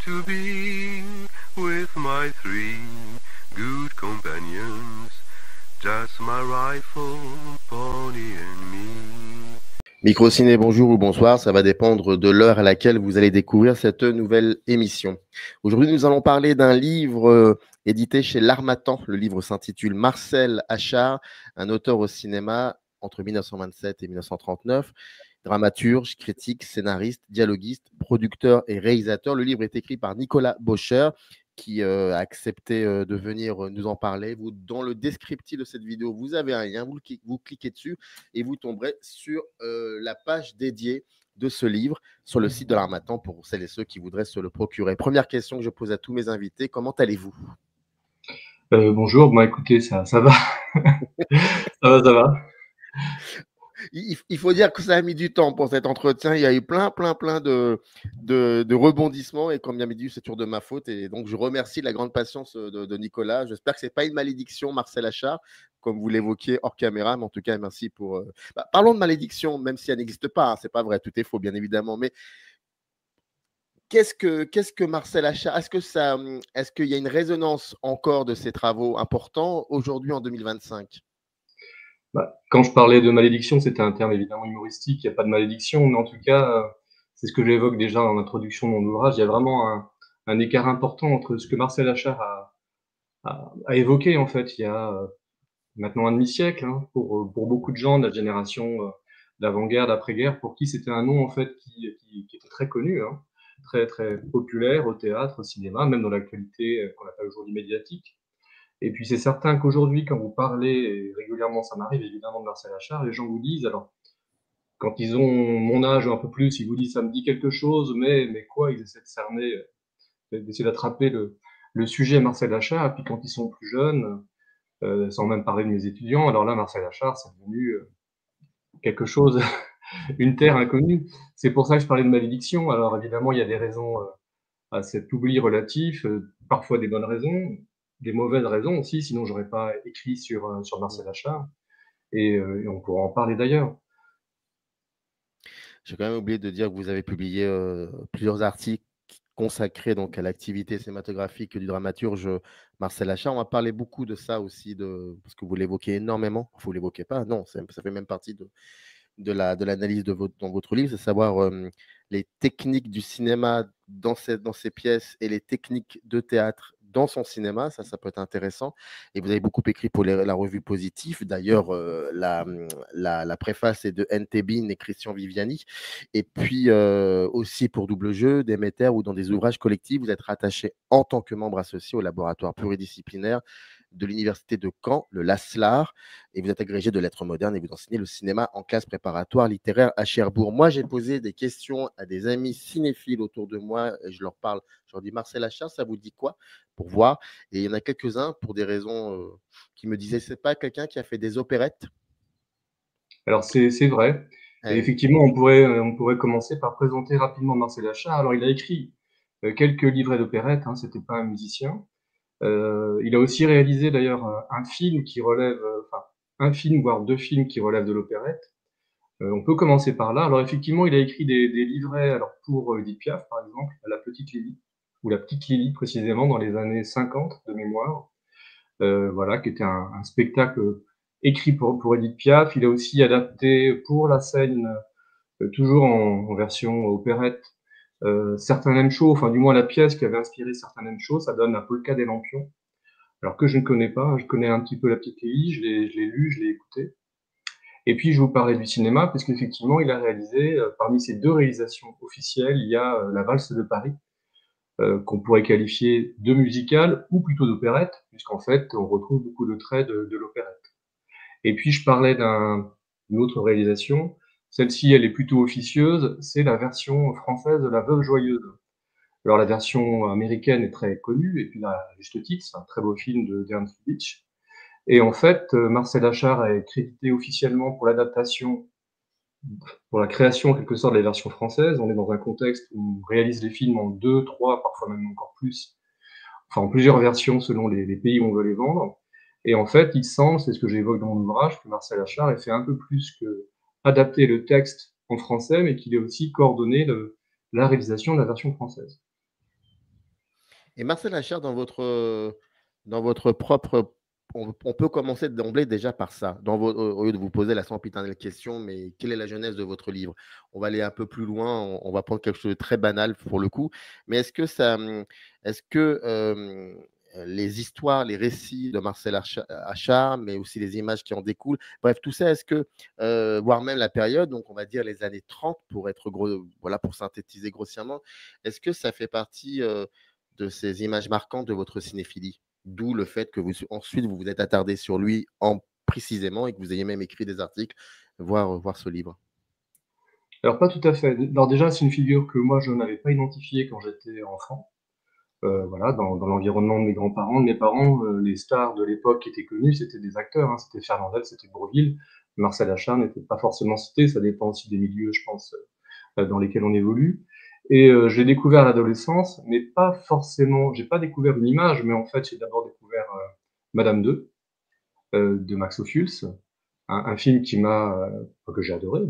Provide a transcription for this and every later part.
to be with my three good companions, just my rifle, pony and me. Microciné, bonjour ou bonsoir, ça va dépendre de l'heure à laquelle vous allez découvrir cette nouvelle émission. Aujourd'hui, nous allons parler d'un livre édité chez L'Harmattan. Le livre s'intitule Marcel Achard, un auteur au cinéma entre 1927 et 1939. Dramaturge, critique, scénariste, dialoguiste, producteur et réalisateur. Le livre est écrit par Nicolas Boscher, qui a accepté de venir nous en parler. Dans le descriptif de cette vidéo, vous avez un lien, vous cliquez dessus et vous tomberez sur la page dédiée de ce livre sur le site de l'Harmattan pour celles et ceux qui voudraient se le procurer. Première question que je pose à tous mes invités, comment allez-vous? Bonjour, écoutez, ça va. Ça va. Il faut dire que ça a mis du temps pour cet entretien. Il y a eu plein de rebondissements et comme bien dit, c'est toujours de ma faute. Et donc, je remercie la grande patience de Nicolas. J'espère que ce n'est pas une malédiction, Marcel Achard, comme vous l'évoquiez hors caméra. Mais en tout cas, merci pour… parlons de malédiction, même si elle n'existe pas. Hein, c'est pas vrai, tout est faux, bien évidemment. Mais qu'est-ce que Marcel Achard? Est-ce qu'il y a une résonance encore de ces travaux importants aujourd'hui en 2025? Quand je parlais de malédiction, c'était un terme évidemment humoristique, il n'y a pas de malédiction, mais en tout cas, c'est ce que j'évoque déjà en introduction de mon ouvrage, il y a vraiment un écart important entre ce que Marcel Achard a évoqué en fait il y a maintenant un demi-siècle, hein, pour beaucoup de gens de la génération d'avant-guerre, d'après-guerre, pour qui c'était un nom en fait qui était très connu, hein, très, très populaire au théâtre, au cinéma, même dans l'actualité qu'on appelle aujourd'hui médiatique. Et puis c'est certain qu'aujourd'hui, quand vous parlez, et régulièrement ça m'arrive évidemment de Marcel Achard, les gens vous disent, alors quand ils ont mon âge ou un peu plus, ils vous disent ça me dit quelque chose, mais quoi, ils essaient de cerner, d'essayer d'attraper le sujet Marcel Achard, et puis quand ils sont plus jeunes, sans même parler de mes étudiants, alors là Marcel Achard c'est devenu quelque chose, une terre inconnue. C'est pour ça que je parlais de malédiction. Alors évidemment il y a des raisons à cet oubli relatif, parfois des bonnes raisons, des mauvaises raisons aussi, sinon j'aurais pas écrit sur Marcel Achard, et on pourra en parler d'ailleurs. J'ai quand même oublié de dire que vous avez publié plusieurs articles consacrés donc à l'activité cinématographique du dramaturge Marcel Achard. On va parler beaucoup de ça aussi, parce que vous l'évoquez énormément. Vous ne l'évoquez pas, non, ça fait même partie de l'analyse dans votre livre, c'est savoir les techniques du cinéma dans ces pièces et les techniques de théâtre dans son cinéma, ça peut être intéressant. Et vous avez beaucoup écrit pour la revue Positif. D'ailleurs, la préface est de N.T. Bean et Christian Viviani. Et puis aussi pour Double Jeu, Déméter ou dans des ouvrages collectifs, vous êtes rattaché en tant que membre associé au laboratoire pluridisciplinaire de l'université de Caen, le LASLAR, et vous êtes agrégé de lettres modernes et vous enseignez le cinéma en classe préparatoire littéraire à Cherbourg. Moi, j'ai posé des questions à des amis cinéphiles autour de moi, et je leur parle, je leur dis Marcel Achard, ça vous dit quoi? Pour voir. Et il y en a quelques-uns, pour des raisons qui me disaient, c'est pas quelqu'un qui a fait des opérettes? Alors c'est vrai, et effectivement on pourrait commencer par présenter rapidement Marcel Achard. Alors il a écrit quelques livrets d'opérettes, hein, c'était pas un musicien. Il a aussi réalisé d'ailleurs un film qui relève, enfin un film voire deux films qui relèvent de l'opérette. On peut commencer par là. Alors effectivement, il a écrit des livrets, alors pour Edith Piaf par exemple, La Petite Lily, ou La Petite Lily précisément, dans les années 50 de mémoire, voilà, qui était un spectacle écrit pour Edith Piaf. Il a aussi adapté pour la scène, toujours en version opérette, Certains Aiment chaud, enfin du moins la pièce qui avait inspiré Certains Aiment chaud, ça donne La Polka des Lampions, alors que je ne connais pas. Je connais un petit peu La Petite Lily, je l'ai lu, je l'ai écouté. Et puis je vous parlais du cinéma, parce qu'effectivement il a réalisé, parmi ses deux réalisations officielles, il y a La Valse de Paris, qu'on pourrait qualifier de musicale ou plutôt d'opérette, puisqu'en fait on retrouve beaucoup de traits de l'opérette. Et puis je parlais d'une autre réalisation, celle-ci elle est plutôt officieuse, c'est la version française de La Veuve joyeuse. Alors la version américaine est très connue, et puis là, à juste titre, c'est un très beau film d'Ernst Lubitsch. Et en fait, Marcel Achard est crédité officiellement pour l'adaptation, pour la création en quelque sorte de la version française. On est dans un contexte où on réalise les films en 2, 3, parfois même encore plus, enfin en plusieurs versions selon les pays où on veut les vendre. Et en fait, il semble, c'est ce que j'évoque dans mon ouvrage, que Marcel Achard ait fait un peu plus que adapter le texte en français, mais qu'il ait aussi coordonné la réalisation de la version française. Et Marcel Achard, dans votre propre, on peut commencer d'emblée déjà par ça, au lieu de vous poser la sempiternelle question, mais quelle est la genèse de votre livre? On va aller un peu plus loin, on va prendre quelque chose de très banal pour le coup, mais est-ce que les histoires, les récits de Marcel Achard, mais aussi les images qui en découlent, bref, tout ça, est-ce que, voire même la période, donc on va dire les années 30 pour être gros, voilà, pour synthétiser grossièrement, est-ce que ça fait partie de ces images marquantes de votre cinéphilie? D'où le fait que ensuite vous vous êtes attardé sur lui précisément et que vous ayez même écrit des articles, voir ce livre. Alors pas tout à fait. Alors déjà, c'est une figure que moi je n'avais pas identifiée quand j'étais enfant. Voilà, dans l'environnement de mes grands-parents, de mes parents, les stars de l'époque qui étaient connues, c'était des acteurs, hein, c'était Fernandel, c'était Bourvil. Marcel Achard n'était pas forcément cité, ça dépend aussi des milieux, je pense, dans lesquels on évolue. Et je l'ai découvert à l'adolescence, mais pas forcément, j'ai pas découvert une image, mais en fait, j'ai d'abord découvert Madame 2 de Max Ophuls, un film que j'ai adoré,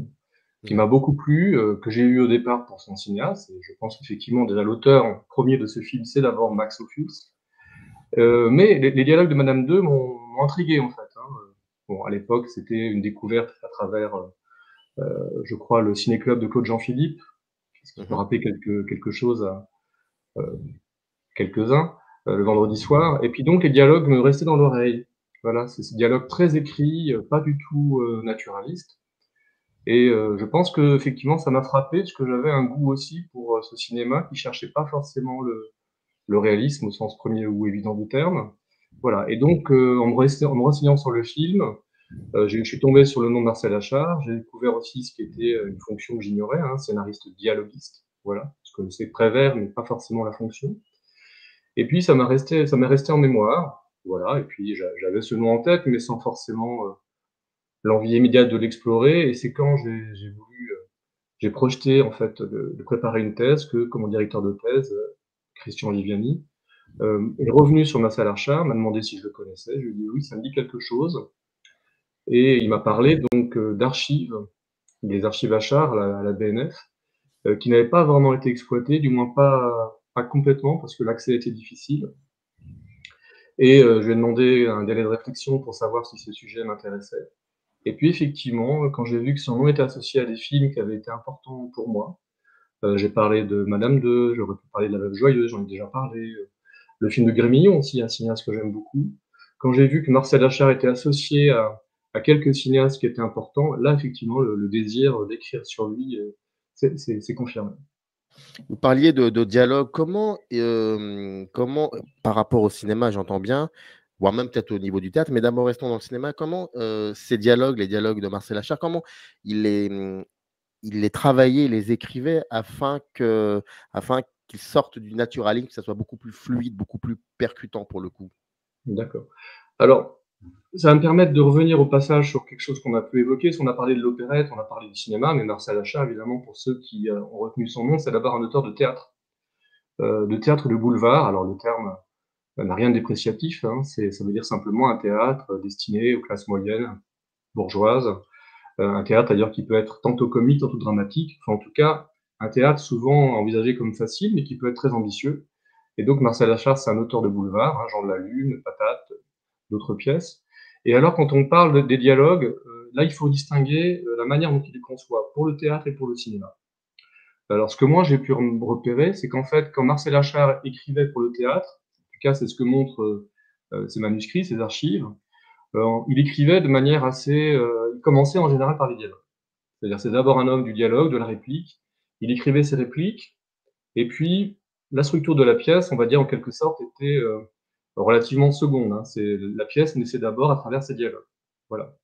qui m'a beaucoup plu, que j'ai eu au départ pour son cinéaste. Et je pense qu'effectivement, déjà, l'auteur premier de ce film, c'est d'abord Max Ophuls. Mais les dialogues de Madame 2 m'ont intrigué, en fait. Hein. Bon, à l'époque, c'était une découverte à travers, je crois, le ciné-club de Claude Jean-Philippe, ce qui peut rappeler quelque chose à quelques-uns, le vendredi soir. Et puis donc, les dialogues me restaient dans l'oreille. Voilà, c'est ces dialogues très écrits, pas du tout naturalistes. Et je pense qu'effectivement, ça m'a frappé parce que j'avais un goût aussi pour ce cinéma qui cherchait pas forcément le réalisme au sens premier ou évident du terme. Voilà. Et donc, en me renseignant sur le film, je suis tombé sur le nom de Marcel Achard. J'ai découvert aussi ce qui était une fonction que j'ignorais, hein, scénariste dialoguiste. Voilà. Je connaissais Prévert, mais pas forcément la fonction. Et puis, ça m'est resté en mémoire. Voilà. Et puis, j'avais ce nom en tête, mais sans forcément l'envie immédiate de l'explorer. Et c'est quand j'ai projeté en fait de préparer une thèse que, comme mon directeur de thèse, Christian Liviani, est revenu sur Marcel Achard, m'a demandé si je le connaissais. Je lui ai dit oui, ça me dit quelque chose. Et il m'a parlé donc d'archives, des archives Achard à la BNF, qui n'avaient pas vraiment été exploitées, du moins pas complètement, parce que l'accès était difficile. Et je lui ai demandé un délai de réflexion pour savoir si ce sujet m'intéressait. Et puis effectivement, quand j'ai vu que son nom était associé à des films qui avaient été importants pour moi, j'ai parlé de Madame 2, j'aurais pu parler de La Veuve Joyeuse, j'en ai déjà parlé. Le film de Grémillon aussi, un cinéaste que j'aime beaucoup. Quand j'ai vu que Marcel Achard était associé à quelques cinéastes qui étaient importants, là, effectivement, le désir d'écrire sur lui c'est confirmé. Vous parliez de dialogue. Comment, par rapport au cinéma, j'entends bien, voire même peut-être au niveau du théâtre, mais d'abord restons dans le cinéma, comment ces dialogues, les dialogues de Marcel Achard, comment il les travaillait, il les écrivait afin qu'ils sortent du naturalisme, que ça soit beaucoup plus fluide, beaucoup plus percutant pour le coup? D'accord. Alors, ça va me permettre de revenir au passage sur quelque chose qu'on a pu évoquer. On a parlé de l'opérette, on a parlé du cinéma, mais Marcel Achard, évidemment, pour ceux qui ont retenu son nom, c'est d'abord un auteur de théâtre de boulevard. Alors, le terme n'a rien de dépréciatif, hein, ça veut dire simplement un théâtre destiné aux classes moyennes, bourgeoises, un théâtre d'ailleurs qui peut être tantôt comique, tantôt dramatique, enfin en tout cas, un théâtre souvent envisagé comme facile, mais qui peut être très ambitieux. Et donc Marcel Achard, c'est un auteur de boulevard, hein, Jean de la Lune, Patate, d'autres pièces. Et alors quand on parle des dialogues, là il faut distinguer la manière dont il les conçoit, pour le théâtre et pour le cinéma. Alors ce que moi j'ai pu repérer, c'est qu'en fait, quand Marcel Achard écrivait pour le théâtre, en tout cas c'est ce que montrent ses manuscrits, ses archives, il écrivait de manière assez... il commençait en général par les dialogues. C'est-à-dire c'est d'abord un homme du dialogue, de la réplique, il écrivait ses répliques, et puis la structure de la pièce, on va dire en quelque sorte, était relativement seconde. Hein. La pièce naissait d'abord à travers ses dialogues. Voilà.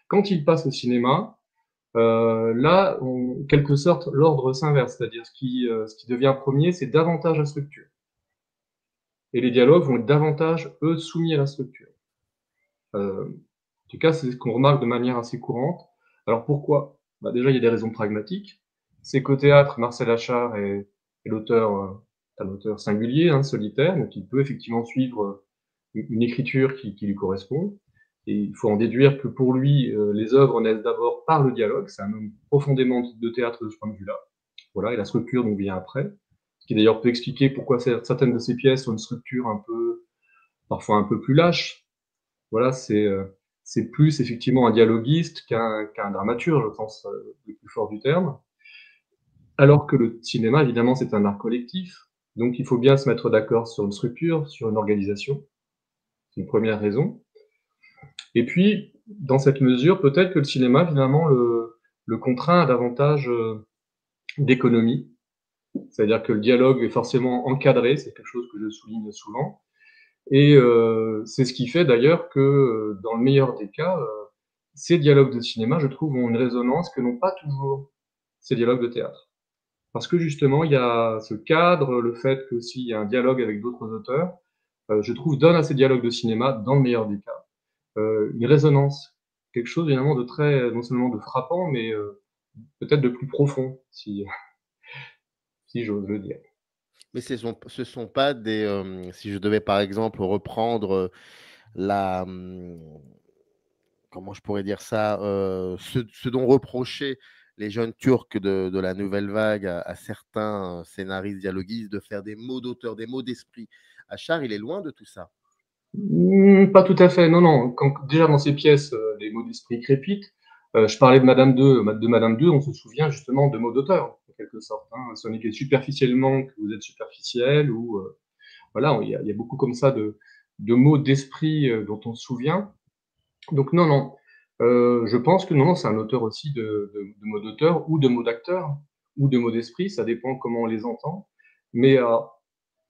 Quand il passe au cinéma, là, en quelque sorte, l'ordre s'inverse, c'est-à-dire ce qui devient premier, c'est davantage la structure. Et les dialogues vont être davantage, eux, soumis à la structure. En tout cas, c'est ce qu'on remarque de manière assez courante. Alors pourquoi? Bah déjà, il y a des raisons pragmatiques. C'est qu'au théâtre, Marcel Achard est l'auteur, un auteur singulier, hein, solitaire, donc il peut effectivement suivre une écriture qui lui correspond. Et il faut en déduire que pour lui, les œuvres naissent d'abord par le dialogue. C'est un homme profondément de théâtre de ce point de vue-là. Voilà, et la structure donc vient après. qui d'ailleurs peut expliquer pourquoi certaines de ces pièces ont une structure parfois un peu plus lâche. Voilà, c'est plus effectivement un dialoguiste qu'un dramaturge, au sens le plus fort du terme. Alors que le cinéma, évidemment, c'est un art collectif, donc il faut bien se mettre d'accord sur une structure, sur une organisation. C'est une première raison. Et puis, dans cette mesure, peut-être que le cinéma, finalement, le contraint à davantage d'économie. C'est-à-dire que le dialogue est forcément encadré, c'est quelque chose que je souligne souvent. Et c'est ce qui fait d'ailleurs que, dans le meilleur des cas, ces dialogues de cinéma, je trouve, ont une résonance que n'ont pas toujours ces dialogues de théâtre. Parce que justement, il y a ce cadre, le fait qu'aussi il y a un dialogue avec d'autres auteurs, je trouve, donne à ces dialogues de cinéma, dans le meilleur des cas, une résonance. Quelque chose évidemment de très, non seulement de frappant, mais peut-être de plus profond, si, si j'ose le dire. Mais ce sont pas des, si je devais par exemple reprendre la, comment je pourrais dire ça, ce dont reprochaient les jeunes Turcs de la nouvelle vague à certains scénaristes dialoguistes de faire des mots d'auteur, des mots d'esprit. Achard, il est loin de tout ça. Pas tout à fait, non, non. Déjà dans ces pièces, les mots d'esprit crépitent. Je parlais de Madame 2, on se souvient justement de mots d'auteur, en quelque sorte. Hein. Ce n'est que superficiellement que vous êtes superficiel, ou voilà, il y a beaucoup comme ça de mots d'esprit dont on se souvient. Donc non, non. Je pense que non, non, c'est un auteur aussi de mots d'auteur, ou de mots d'acteur, ou de mots d'esprit, ça dépend comment on les entend. Mais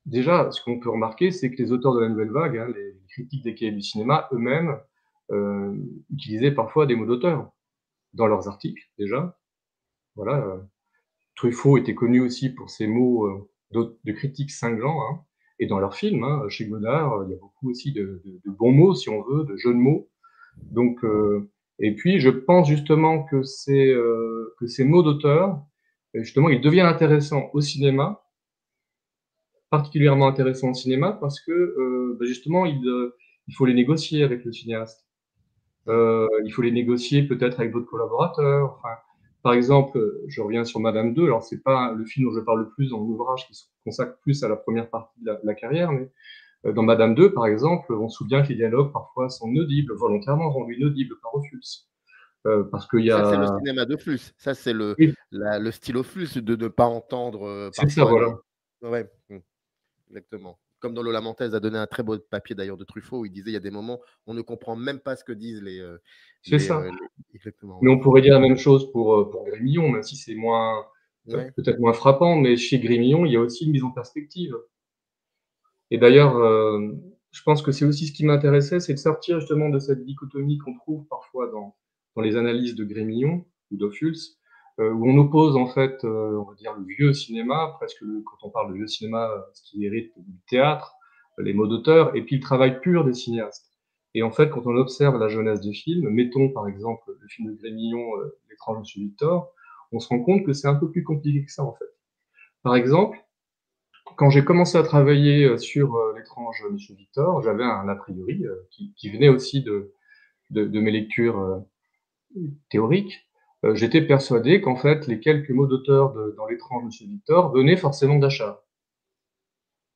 déjà, ce qu'on peut remarquer, c'est que les auteurs de la nouvelle vague, hein, les critiques des cahiers du cinéma, eux-mêmes, utilisaient parfois des mots d'auteur dans leurs articles, déjà. Voilà, Truffaut était connu aussi pour ses mots de critique cinglants, hein, et dans leurs films, hein, chez Godard, il y a beaucoup aussi de bons mots, si on veut, de jeux de mots. Donc, et puis, je pense justement que ces mots d'auteur, justement, ils deviennent intéressants au cinéma, particulièrement intéressants au cinéma, parce que justement, il faut les négocier avec le cinéaste. Il faut les négocier peut-être avec d'autres collaborateurs. Enfin, par exemple, je reviens sur Madame 2, alors c'est pas le film dont je parle le plus dans l'ouvrage, qui se consacre plus à la première partie de la carrière, mais dans Madame 2, par exemple, on se souvient que les dialogues parfois sont inaudibles, volontairement rendus inaudibles par Ophuls. Parce qu'il y Ça, c'est le a... cinéma de Flus. Ça, c'est Oui, le stylo Flus de ne pas entendre c'est ça, parfois voilà. les. Ouais, exactement. Comme dans Le Lamentais a donné un très beau papier d'ailleurs de Truffaut, où il disait il y a des moments on ne comprend même pas ce que disent C'est ça. Exactement, Mais ouais. on pourrait dire la même chose pour Grémillon, même si c'est moins, Ouais. peut-être moins frappant, mais chez Grémillon, il y a aussi une mise en perspective. Et d'ailleurs, je pense que c'est aussi ce qui m'intéressait, c'est de sortir justement de cette dichotomie qu'on trouve parfois dans les analyses de Grémillon ou d'Ophuls, où on oppose en fait, on va dire le vieux cinéma, quand on parle de vieux cinéma, ce qui hérite du théâtre, les mots d'auteur, et puis le travail pur des cinéastes. Et en fait, quand on observe la jeunesse des films, mettons par exemple le film de Grémillon, L'étrange Monsieur Victor, on se rend compte que c'est un peu plus compliqué que ça en fait. Par exemple, quand j'ai commencé à travailler sur L'étrange Monsieur Victor, j'avais un a priori qui venait aussi de mes lectures théoriques. J'étais persuadé qu'en fait, les quelques mots d'auteur dans L'étrange Monsieur Victor venaient forcément d'Achard.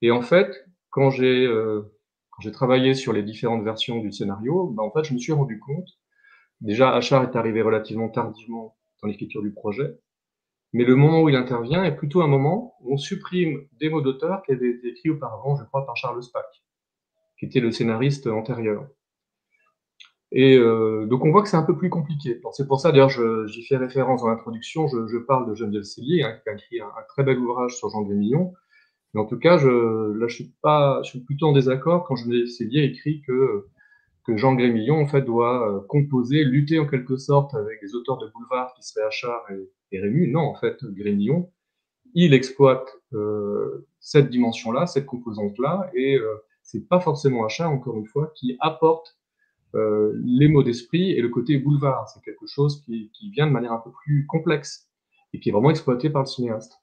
Et en fait, quand j'ai travaillé sur les différentes versions du scénario, en fait, je me suis rendu compte, déjà, Achard est arrivé relativement tardivement dans l'écriture du projet, mais le moment où il intervient est plutôt un moment où on supprime des mots d'auteur qui avaient été écrits auparavant, je crois, par Charles Spack, qui était le scénariste antérieur. Et donc on voit que c'est un peu plus compliqué. C'est pour ça, d'ailleurs, j'y fais référence dans l'introduction, je parle de Geneviève Sellier, hein, qui a écrit un très bel ouvrage sur Jean Grémillon. Mais en tout cas, là, je suis plutôt en désaccord quand Geneviève Sellier écrit que Jean Grémillon, en fait, doit composer, lutter en quelque sorte avec les auteurs de boulevard qui seraient Achard et Rému. Non, en fait, Grémillon, il exploite cette dimension-là, cette composante-là, et c'est pas forcément Achard, encore une fois, qui apporte les mots d'esprit et le côté boulevard. C'est quelque chose qui vient de manière un peu plus complexe et qui est vraiment exploité par le cinéaste.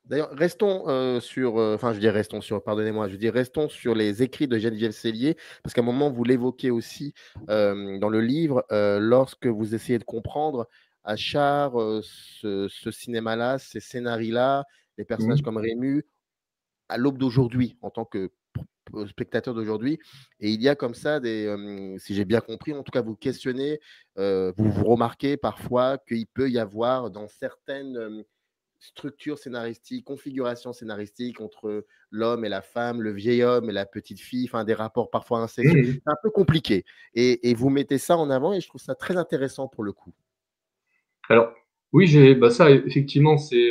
D'ailleurs, restons sur, enfin, je dis restons sur, pardonnez-moi, je dis restons sur les écrits de Geneviève Sellier, parce qu'à un moment, vous l'évoquez aussi dans le livre, lorsque vous essayez de comprendre Achard, ce cinéma-là, ces scénarios-là, les personnages comme Rému à l'aube d'aujourd'hui, en tant que spectateur d'aujourd'hui. Et il y a comme ça des, si j'ai bien compris, en tout cas vous questionnez, vous remarquez parfois qu'il peut y avoir dans certaines structures scénaristiques, configurations scénaristiques entre l'homme et la femme, le vieil homme et la petite fille, enfin des rapports parfois incestueux. C'est un peu compliqué. Et vous mettez ça en avant et je trouve ça très intéressant pour le coup. Alors, oui, ça, effectivement, c'est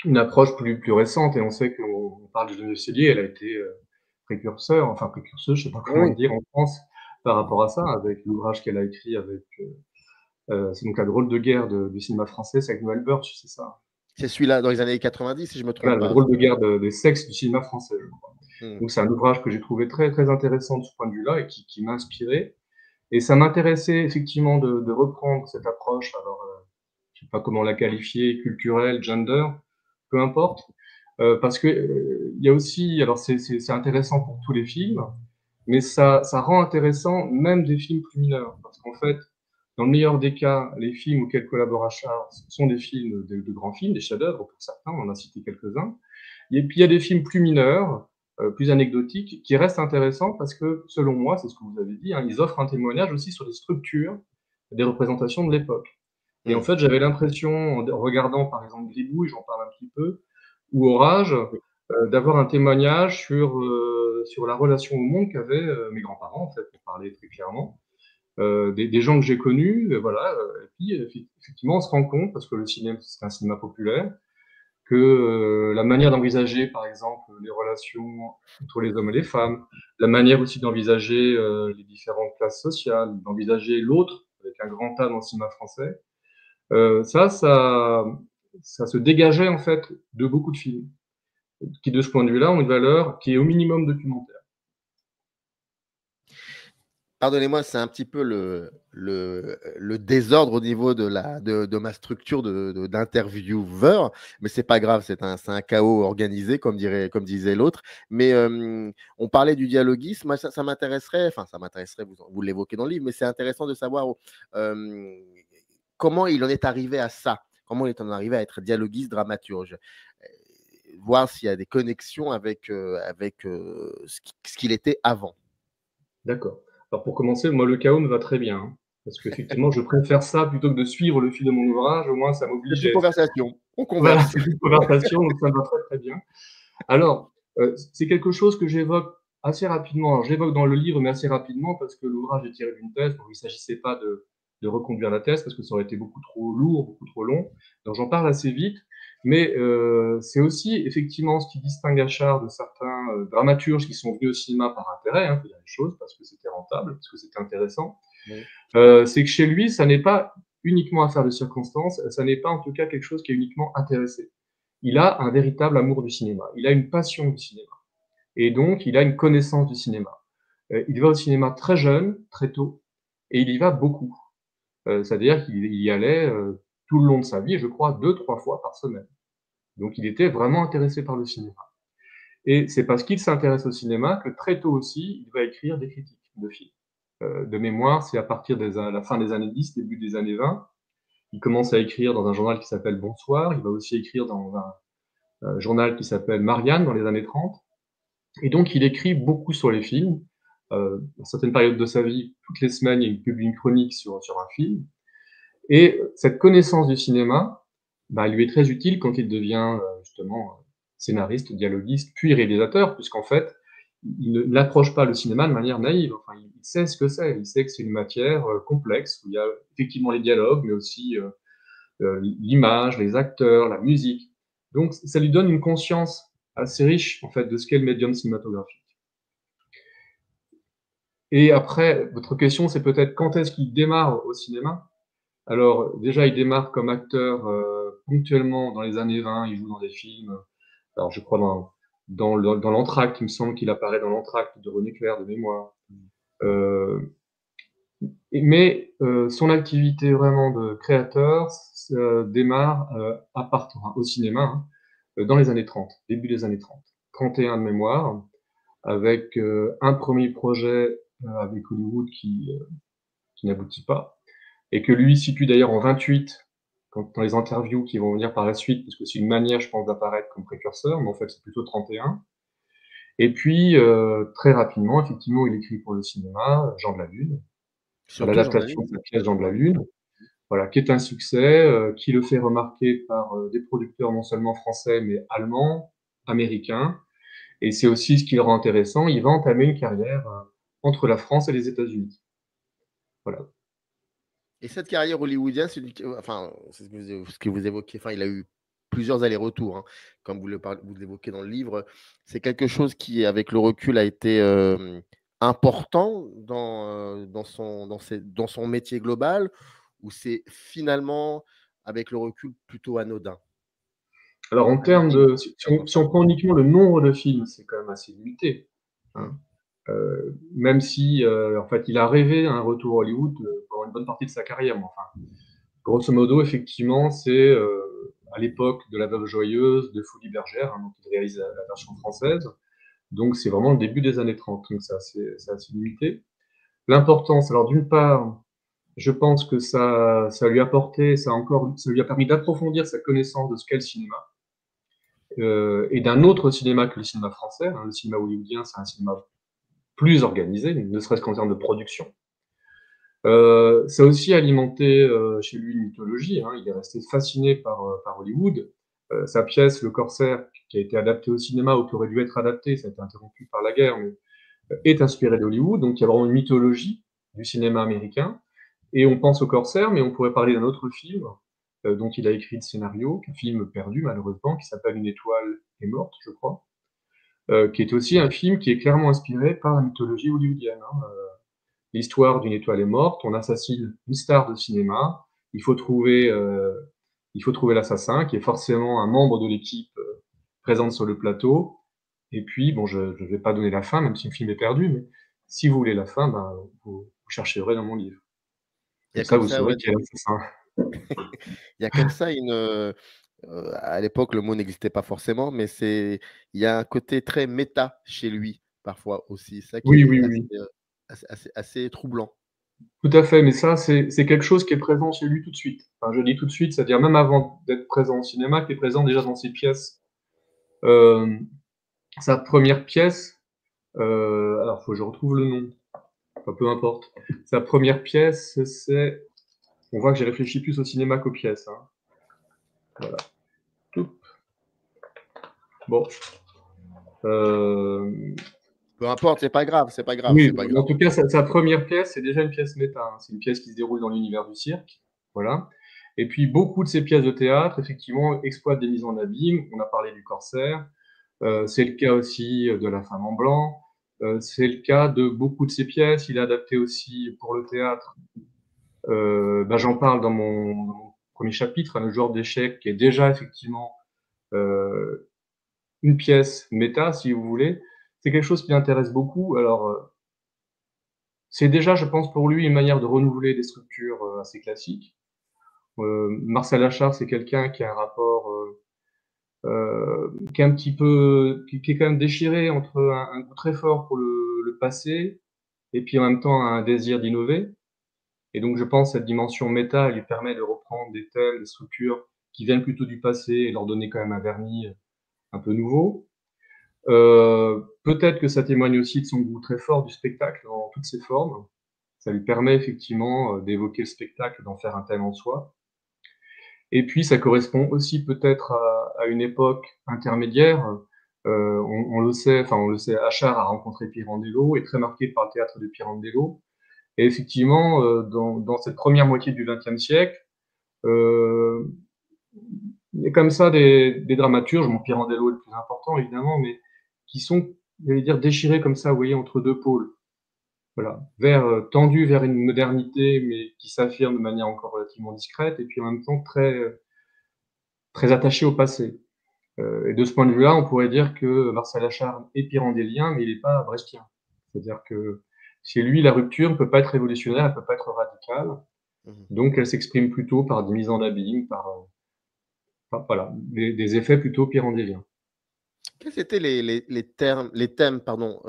une approche plus récente et on sait qu'on parle de Geneviève Cellier, elle a été précurseuse, je ne sais pas comment le dire en France par rapport à ça, avec l'ouvrage qu'elle a écrit avec, c'est donc La drôle de guerre du cinéma français, c'est avec Noël Birch, c'est ça? C'est celui-là, dans les années 90, si je me trompe Voilà, pas. La drôle de guerre des sexes du cinéma français, je crois. Mmh. Donc c'est un ouvrage que j'ai trouvé très, très intéressant de ce point de vue-là et qui m'a inspiré. Et ça m'intéressait effectivement de reprendre cette approche, alors je sais pas comment la qualifier, culturelle, gender, peu importe, parce que il y a aussi, alors c'est intéressant pour tous les films, mais ça rend intéressant même des films plus mineurs, parce qu'en fait, dans le meilleur des cas, les films auxquels collabore Achard sont des films de grands films, des chefs-d'œuvre pour certains, on en a cité quelques-uns. Et puis il y a des films plus mineurs, plus anecdotiques, qui restent intéressants parce que, selon moi, c'est ce que vous avez dit, hein, ils offrent un témoignage aussi sur les structures des représentations de l'époque. Et en fait, j'avais l'impression, en regardant par exemple Gribouille, j'en parle un petit peu, ou Orage, d'avoir un témoignage sur la relation au monde qu'avaient mes grands-parents, en fait, pour parler très clairement, des gens que j'ai connus, voilà, et puis effectivement, on se rend compte, parce que le cinéma, c'est un cinéma populaire, que la manière d'envisager, par exemple, les relations entre les hommes et les femmes, la manière aussi d'envisager les différentes classes sociales, d'envisager l'autre, avec un grand A dans le cinéma français, ça se dégageait en fait de beaucoup de films, qui de ce point de vue-là ont une valeur qui est au minimum documentaire. Pardonnez-moi, c'est un petit peu le désordre au niveau de ma structure d'intervieweur, mais c'est pas grave, c'est un chaos organisé, comme disait l'autre. Mais on parlait du dialoguisme, moi, ça m'intéresserait, vous l'évoquez dans le livre, mais c'est intéressant de savoir comment il en est arrivé à ça, comment il en est arrivé à être dialoguiste, dramaturge. Voir s'il y a des connexions avec ce qu'il était avant. D'accord. Alors pour commencer, moi le chaos me va très bien, hein, parce qu'effectivement je préfère ça plutôt que de suivre le fil de mon ouvrage, au moins ça m'oblige C'est une à... conversation, on Voilà, converse. c'est une conversation, donc ça me va très très bien. Alors, c'est quelque chose que j'évoque assez rapidement. Alors, je l'évoque dans le livre, mais assez rapidement, parce que l'ouvrage est tiré d'une thèse, donc il ne s'agissait pas de reconduire la thèse, parce que ça aurait été beaucoup trop lourd, beaucoup trop long. Donc j'en parle assez vite, mais c'est aussi effectivement ce qui distingue Achard de certains dramaturges qui sont venus au cinéma par intérêt, hein, il y a des choses, parce que c'était rentable, parce que c'était intéressant. Oui. C'est que chez lui, ça n'est pas uniquement affaire de circonstances, ça n'est pas en tout cas quelque chose qui est uniquement intéressé. Il a un véritable amour du cinéma, il a une passion du cinéma, et donc il a une connaissance du cinéma. Il va au cinéma très jeune, très tôt, et il y va beaucoup. C'est-à-dire qu'il y allait tout le long de sa vie, je crois 2-3 fois par semaine. Donc il était vraiment intéressé par le cinéma. Et c'est parce qu'il s'intéresse au cinéma que très tôt aussi, il va écrire des critiques de films. De mémoire, c'est à partir de la fin des années 10, début des années 20. Il commence à écrire dans un journal qui s'appelle Bonsoir, il va aussi écrire dans un journal qui s'appelle Marianne dans les années 30. Et donc, il écrit beaucoup sur les films. Dans certaines périodes de sa vie, toutes les semaines, il publie une chronique sur un film. Et cette connaissance du cinéma, lui est très utile quand il devient justement scénariste, dialoguiste, puis réalisateur, puisqu'en fait, il n'approche pas le cinéma de manière naïve. Enfin, il sait ce que c'est. Il sait que c'est une matière complexe, où il y a effectivement les dialogues, mais aussi l'image, les acteurs, la musique. Donc, ça lui donne une conscience assez riche, en fait, de ce qu'est le médium cinématographique. Et après, votre question, c'est peut-être quand est-ce qu'il démarre au cinéma? Alors, déjà, il démarre comme acteur ponctuellement dans les années 20, il joue dans des films. Alors, je crois dans l'Entracte, il me semble qu'il apparaît dans l'Entracte de René Clair, de mémoire. Mais son activité vraiment de créateur démarre au cinéma dans les années 30, début des années 30. 31 de mémoire, avec un premier projet avec Hollywood qui n'aboutit pas, et que lui situe d'ailleurs en 28 dans les interviews qui vont venir par la suite, parce que c'est une manière, je pense, d'apparaître comme précurseur, mais en fait, c'est plutôt 31. Et puis, très rapidement, effectivement, il écrit pour le cinéma, Jean de la Lune, l'adaptation de sa pièce Jean de la Lune, voilà, qui est un succès, qui le fait remarquer par des producteurs non seulement français, mais allemands, américains. Et c'est aussi ce qui le rend intéressant, il va entamer une carrière entre la France et les États-Unis. Voilà. Et cette carrière hollywoodienne, c'est enfin, c'est ce que vous évoquez, enfin, il a eu plusieurs allers-retours, hein, comme vous l'évoquez dans le livre. C'est quelque chose qui, avec le recul, a été important dans son métier global, ou c'est finalement, avec le recul, plutôt anodin? Alors, en termes de, si on prend uniquement le nombre de films, c'est quand même assez limité. Hein. Même si, en fait, il a rêvé un retour à Hollywood pendant une bonne partie de sa carrière. Mais enfin, grosso modo, effectivement, c'est à l'époque de La Veuve Joyeuse, de Folies Bergère, hein, donc il réalise la version française. Donc, c'est vraiment le début des années 30. Donc, c'est assez limité. L'importance, alors d'une part, je pense que ça lui a apporté, ça lui a permis d'approfondir sa connaissance de ce qu'est le cinéma. Et d'un autre cinéma que le cinéma français. Hein, le cinéma hollywoodien, c'est un cinéma plus organisé, ne serait-ce qu'en termes de production. Ça a aussi alimenté chez lui une mythologie. Hein, il est resté fasciné par Hollywood. Sa pièce, Le Corsaire, qui a été adaptée au cinéma ou qui aurait dû être adaptée, ça a été interrompu par la guerre, mais est inspirée d'Hollywood. Donc il y a vraiment une mythologie du cinéma américain. Et on pense au Corsaire, mais on pourrait parler d'un autre film dont il a écrit le scénario, un film perdu malheureusement, qui s'appelle Une étoile est morte, je crois, qui est aussi un film qui est clairement inspiré par la mythologie hollywoodienne. Hein. L'histoire d'une étoile est morte, on assassine une star de cinéma, il faut trouver l'assassin, qui est forcément un membre de l'équipe présente sur le plateau. Et puis, bon, je ne vais pas donner la fin, même si le film est perdu, mais si vous voulez la fin, ben, vous chercherez dans mon livre. Il y a ça, comme vous ça, saurez ouais, qui est l'assassin. il y a comme ça à l'époque, le mot n'existait pas forcément, mais il y a un côté très méta chez lui, parfois aussi. Ça qui Oui, est oui, oui. assez troublant. Tout à fait, mais ça, c'est quelque chose qui est présent chez lui tout de suite. Enfin, je dis tout de suite, c'est-à-dire même avant d'être présent au cinéma, qui est présent déjà dans ses pièces. Sa première pièce, alors faut que je retrouve le nom, enfin, peu importe. Sa première pièce, c'est... On voit que j'ai réfléchi plus au cinéma qu'aux pièces. Hein. Voilà. Bon. Peu importe, c'est pas grave, c'est pas grave, Oui, c'est pas en grave. tout cas, sa première pièce, c'est déjà une pièce méta. Hein. C'est une pièce qui se déroule dans l'univers du cirque. Voilà. Et puis, beaucoup de ces pièces de théâtre, effectivement, exploitent des mises en abîme. On a parlé du Corsaire. C'est le cas aussi de La Femme en blanc. C'est le cas de beaucoup de ses pièces. Il a adapté aussi pour le théâtre. J'en parle dans mon premier chapitre, hein, Le joueur d'échecs, qui est déjà effectivement une pièce méta, si vous voulez. C'est quelque chose qui l'intéresse beaucoup. Alors, c'est déjà, je pense, pour lui, une manière de renouveler des structures assez classiques. Marcel Achard, c'est quelqu'un qui a un rapport qui est un petit peu, qui est quand même déchiré entre un goût très fort pour le passé et puis en même temps un désir d'innover. Et donc, je pense que cette dimension méta, elle lui permet de reprendre des thèmes, des structures qui viennent plutôt du passé et leur donner quand même un vernis un peu nouveau. Peut-être que ça témoigne aussi de son goût très fort du spectacle dans toutes ses formes. Ça lui permet effectivement d'évoquer le spectacle, d'en faire un thème en soi. Et puis, ça correspond aussi peut-être à une époque intermédiaire. On le sait, Achard a rencontré Pirandello, est très marqué par le théâtre de Pirandello. Et effectivement, dans cette première moitié du XXe siècle, il y a comme ça des dramaturges, mon Pirandello est le plus important évidemment, mais qui sont, j'allais dire, déchirés comme ça, vous voyez, entre deux pôles. Voilà, tendu vers une modernité, mais qui s'affirme de manière encore relativement discrète, et puis en même temps très attaché au passé. Et de ce point de vue-là, on pourrait dire que Marcel Achard est pirandélien, mais il n'est pas brechtien. C'est-à-dire que chez lui, la rupture ne peut pas être révolutionnaire, elle ne peut pas être radicale. Donc, elle s'exprime plutôt par des mises en abîme, voilà, des effets plutôt pirandéliens. Quels étaient les thèmes, pardon,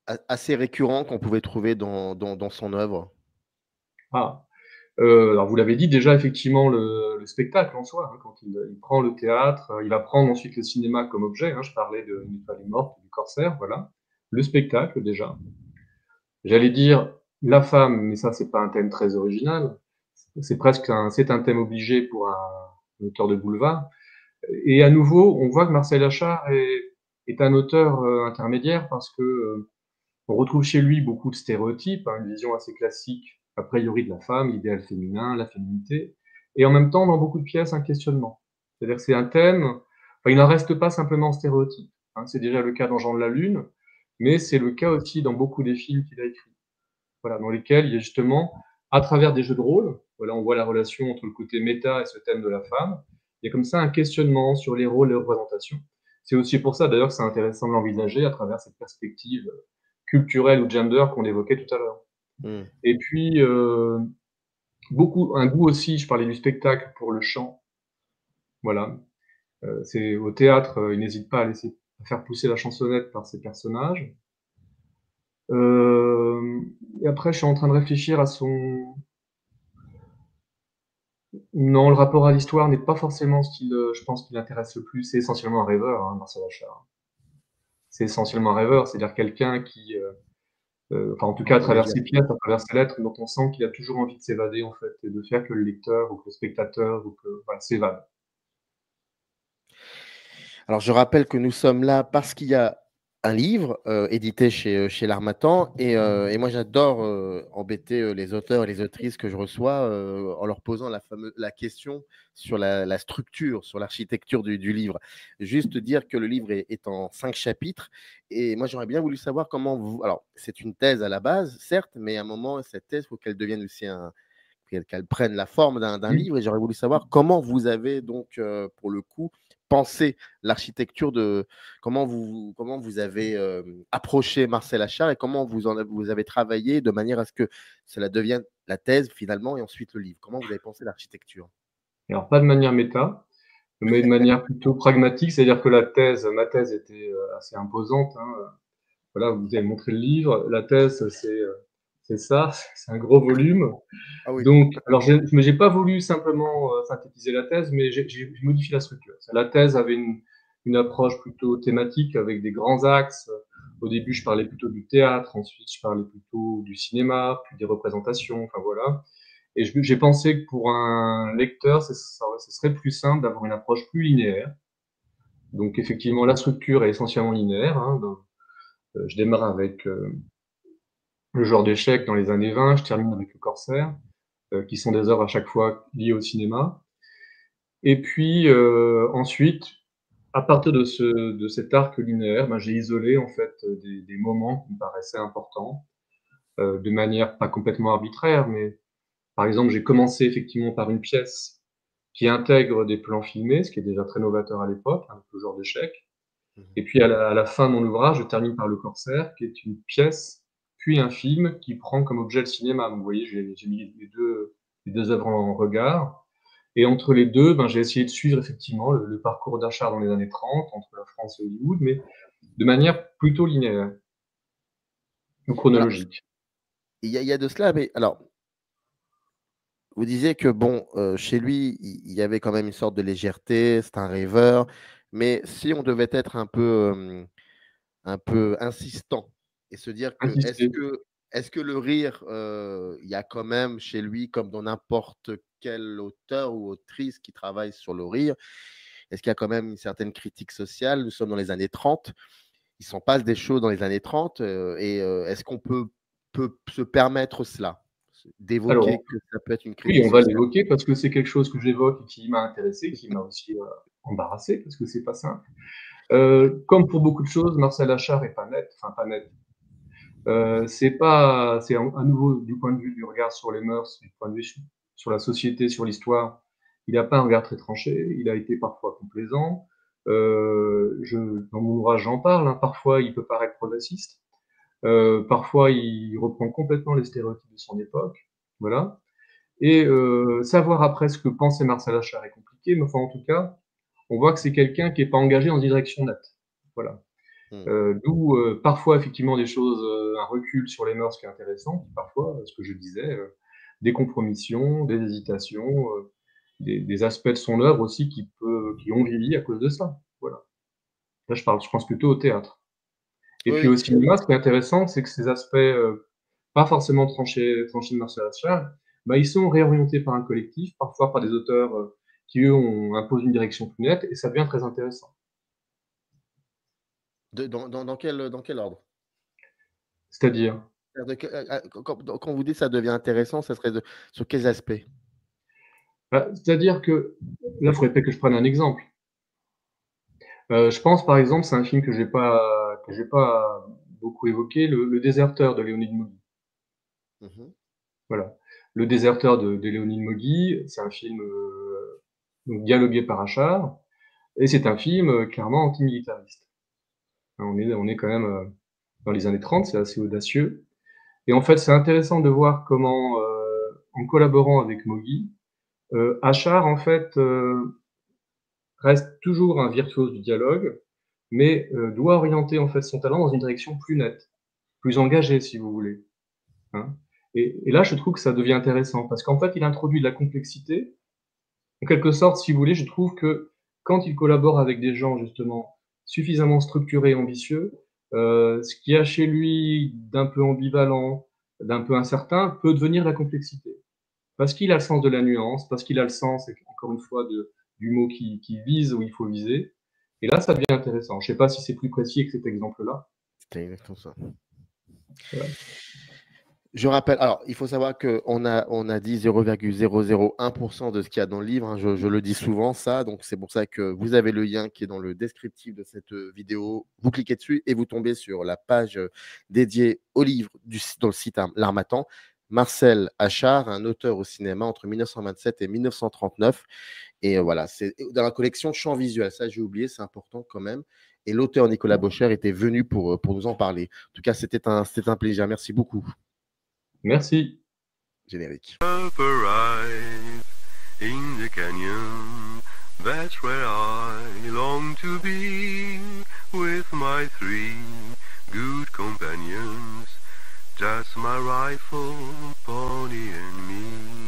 assez récurrents qu'on pouvait trouver dans son œuvre? Alors vous l'avez dit déjà, effectivement, le spectacle en soi, hein, quand il prend le théâtre, il va prendre ensuite le cinéma comme objet, hein, je parlais de Une étoile est morte, du Corsaire, voilà. Le spectacle déjà. J'allais dire la femme, mais ça c'est pas un thème très original, c'est presque un thème obligé pour un auteur de boulevard. Et à nouveau, on voit que Marcel Achard est un auteur intermédiaire parce que on retrouve chez lui beaucoup de stéréotypes, hein, une vision assez classique, a priori, de la femme, l'idéal féminin, la féminité, et en même temps, dans beaucoup de pièces, un questionnement. C'est-à-dire que c'est un thème, enfin, il n'en reste pas simplement stéréotype, hein, c'est déjà le cas dans Jean de la Lune, mais c'est le cas aussi dans beaucoup des films qu'il a écrits. Voilà, dans lesquels il y a justement, à travers des jeux de rôle, voilà, on voit la relation entre le côté méta et ce thème de la femme, il y a comme ça un questionnement sur les rôles et les représentations. C'est aussi pour ça, d'ailleurs, que c'est intéressant de l'envisager à travers cette perspective culturelle ou gender qu'on évoquait tout à l'heure. Et puis, un goût aussi, je parlais du spectacle, pour le chant. Voilà. C'est au théâtre, il n'hésite pas à faire pousser la chansonnette par ses personnages. Et après, je suis en train de réfléchir à son... Non, le rapport à l'histoire n'est pas forcément ce qui, je pense, qui l'intéresse le plus. C'est essentiellement un rêveur, hein, Marcel Achard. C'est essentiellement un rêveur, c'est-à-dire quelqu'un qui, enfin en tout cas à travers ses pièces, à travers ses lettres, dont on sent qu'il a toujours envie de s'évader en fait, et de faire que le lecteur ou que le spectateur ou que voilà, s'évade. Alors, je rappelle que nous sommes là parce qu'il y a un livre édité chez l'Harmattan et moi j'adore embêter les auteurs et les autrices que je reçois en leur posant la question sur la structure, sur l'architecture du livre. Juste dire que le livre est en 5 chapitres et moi j'aurais bien voulu savoir comment vous... Alors, c'est une thèse à la base, certes, mais à un moment, cette thèse, il faut qu'elle devienne aussi qu'elle prenne la forme d'un livre et j'aurais voulu savoir comment vous avez donc, pour le coup, pensé l'architecture comment vous avez approché Marcel Achard et comment vous avez travaillé de manière à ce que cela devienne la thèse finalement et ensuite le livre. Comment vous avez pensé l'architecture? Alors pas de manière méta, mais de manière plutôt pragmatique, c'est-à-dire que ma thèse était assez imposante, hein. Voilà, vous avez montré le livre. La thèse, c'est ça, c'est un gros volume. Ah oui. Donc, alors, j'ai pas voulu simplement synthétiser la thèse, mais j'ai modifié la structure. La thèse avait une approche plutôt thématique avec des grands axes. Au début, je parlais plutôt du théâtre, ensuite, je parlais plutôt du cinéma, puis des représentations, enfin voilà. Et j'ai pensé que pour un lecteur, ce serait plus simple d'avoir une approche plus linéaire. Donc, effectivement, la structure est essentiellement linéaire, hein. Je démarre avec le joueur d'échecs dans les années 20, je termine avec le Corsaire, qui sont des œuvres à chaque fois liées au cinéma. Et puis ensuite, à partir de cet arc linéaire, ben, j'ai isolé en fait des moments qui me paraissaient importants, de manière pas complètement arbitraire, mais par exemple, j'ai commencé effectivement par une pièce qui intègre des plans filmés, ce qui est déjà très novateur à l'époque, avec le joueur d'échecs. Et puis à la fin de mon ouvrage, je termine par le Corsaire, qui est une pièce, puis un film qui prend comme objet le cinéma. Donc vous voyez, j'ai mis les deux œuvres en regard. Et entre les deux, ben, j'ai essayé de suivre effectivement le parcours d'Achard dans les années 30, entre la France et Hollywood, mais de manière plutôt linéaire ou Alors, chronologique. il y a de cela, mais alors, vous disiez que bon, chez lui, il y avait quand même une sorte de légèreté, c'est un rêveur, mais si on devait être un peu insistant et se dire que Insister. est-ce que le rire, il y a quand même chez lui, comme dans n'importe quel auteur ou autrice qui travaille sur le rire, est-ce qu'il y a quand même une certaine critique sociale? Nous sommes dans les années 30, il s'en passe des choses dans les années 30 est-ce qu'on peut se permettre cela? D'évoquer Alors, que ça peut être une oui, critique on va sociale? l'évoquer parce que c'est quelque chose que j'évoque et qui m'a intéressé, qui m'a aussi embarrassé parce que c'est pas simple. Comme pour beaucoup de choses, Marcel Achard est pas net, enfin pas net. C'est à nouveau du point de vue du regard sur les mœurs, du point de vue sur la société, sur l'histoire. Il n'a pas un regard très tranché. Il a été parfois complaisant. Dans mon ouvrage, j'en parle, hein. Parfois, il peut paraître progressiste. Parfois, il reprend complètement les stéréotypes de son époque. Voilà. Et savoir après ce que pensait Marcel Achard est compliqué, mais enfin, en tout cas, on voit que c'est quelqu'un qui n'est pas engagé dans une direction nette. Voilà. D'où parfois effectivement des choses, un recul sur les mœurs qui est intéressant, parfois, ce que je disais, des compromissions, des hésitations, des aspects de son œuvre aussi qui ont vieilli à cause de ça. Voilà. Là, je pense plutôt au théâtre. Et puis Oui, au cinéma, ce qui est intéressant, c'est que ces aspects, pas forcément tranchés de Marcel Achard, bah, ils sont réorientés par un collectif, parfois par des auteurs, qui eux imposent une direction plus nette et ça devient très intéressant. dans quel ordre? C'est-à-dire? Quand vous dites ça devient intéressant, ça serait sur quels aspects? Bah, c'est-à-dire que là, il faudrait peut-être que je prenne un exemple. Je pense par exemple, c'est un film que j'ai pas beaucoup évoqué, Le Déserteur de Léonide Moghy. Mmh. Voilà. Le Déserteur de Léonide Moghy, c'est un film, donc dialogué par Achard et c'est un film, clairement antimilitariste. Hein, on est quand même, dans les années 30, c'est assez audacieux et en fait, c'est intéressant de voir comment, en collaborant avec Moghy, Achard en fait, reste toujours un virtuose du dialogue, mais doit orienter en fait son talent dans une direction plus nette, plus engagée si vous voulez, hein. Et là, je trouve que ça devient intéressant parce qu'en fait, il introduit de la complexité. En quelque sorte, si vous voulez, je trouve que quand il collabore avec des gens justement suffisamment structurés et ambitieux, ce qu'il y a chez lui d'un peu ambivalent, d'un peu incertain, peut devenir la complexité. Parce qu'il a le sens de la nuance, parce qu'il a le sens, encore une fois, du mot qui vise où il faut viser. Et là, ça devient intéressant. Je ne sais pas si c'est plus précis que cet exemple-là. C'était exactement ça. Voilà. Je rappelle, alors il faut savoir qu'on a dit 0,001% de ce qu'il y a dans le livre, hein, je le dis souvent ça, donc c'est pour ça que vous avez le lien qui est dans le descriptif de cette vidéo. Vous cliquez dessus et vous tombez sur la page dédiée au livre dans le site L'Harmattan. Marcel Achard, un auteur au cinéma entre 1927 et 1939. Et voilà, c'est dans la collection Champs visuels. Ça, j'ai oublié, c'est important quand même. Et l'auteur Nicolas Bocher était venu pour nous en parler. En tout cas, c'était un plaisir. Merci beaucoup. Merci. Générique. Arrive in the canyon, that's where I long to be, with my 3 good companions, just my rifle, pony and me.